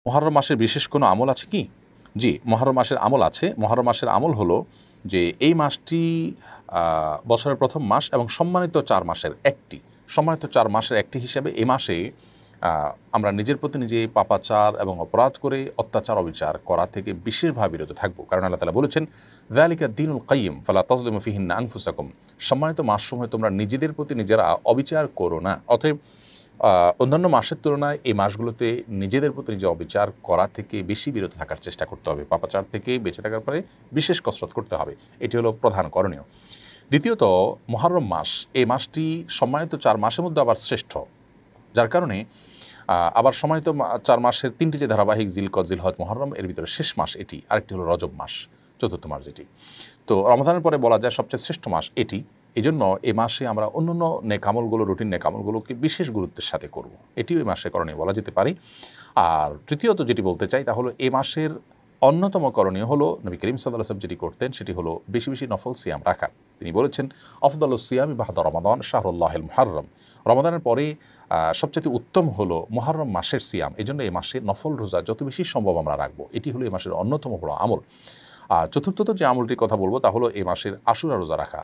মুহররম মাসের বিশেষ কোনো আমল আছে কি? জি, মুহররম মাসের আমল আছে। মুহররম মাসের আমল হলো যে এই মাসটি বছরের প্রথম মাস এবং সম্মানিত 4 মাসের একটি। সম্মানিত 4 মাসের একটি হিসাবে এ মাসে আমরা নিজের প্রতি নিজে পাপাচার এবং অপরাধ করে অত্যাচার অবিচার করা থেকে বিশেষভাবে বিরত থাকব। কারণ আল্লাহ তাআলা বলেছেন, যালিকা দ্বীনুল কাইয়্যিম ফালা তাজলিমু ফিহিন্না আনফুসাকুম। সম্মানিত মাসসমূহে তোমরা নিজেদের প্রতি নিজেরা অবিচার করো না। অতএব অন্যান্য মাসের তুলনায় এই মাসগুলোতে নিজেদের প্রতি নিজে অবিচার করা থেকে বেশি বিরত থাকার চেষ্টা করতে হবে। পাপাচার থেকে বেঁচে থাকার পরে বিশেষ কসরত করতে হবে। এটি হলো প্রধান করণীয়। দ্বিতীয়ত, মুহররম মাস, এই মাসটি সম্মানিত 4 মাসের মধ্যে আবার শ্রেষ্ঠ। যার কারণে আবার সম্মানিত 4 মাসের 3টি যে ধারাবাহিক জিলকদ, জিলহজ, মুহররম, এর ভিতরে শেষ মাস এটি। আরেকটি হলো রজব মাস, চতুর্থ মাস যেটি। তো রমজানের পরে বলা যায় সবচেয়ে শ্রেষ্ঠ মাস এটি। এজন্য এ মাসে আমরা অন্যান্য নেকামলগুলো, রুটিন নেকামলগুলোকে বিশেষ গুরুত্বের সাথে করব। এটিও এই মাসে করণীয় বলা যেতে পারে। আর তৃতীয়ত যেটি বলতে চাই তা হলো এ মাসের অন্যতম করণীয় হলো নবী করিম সাল্লাল্লাহু আলাইহি ওয়াসাল্লাম যেটি করতেন সেটি হলো বেশি বেশি নফল সিয়াম রাখা। তিনি বলেছেন, আফদালুস সিয়ামি বা'দা রমাদান শাহরুল্লাহিল মুহাররম। রমাদানের পরে সবচেয়ে উত্তম হলো মুহররম মাসের সিয়াম। এজন্য এই মাসে নফল রোজা যত বেশি সম্ভব আমরা রাখবো। এটি হলো এই মাসের অন্যতম বড় আমল। চতুর্থত যে আমলটির কথা বলবো তা হলো এই মাসের আশুরা রোজা রাখা।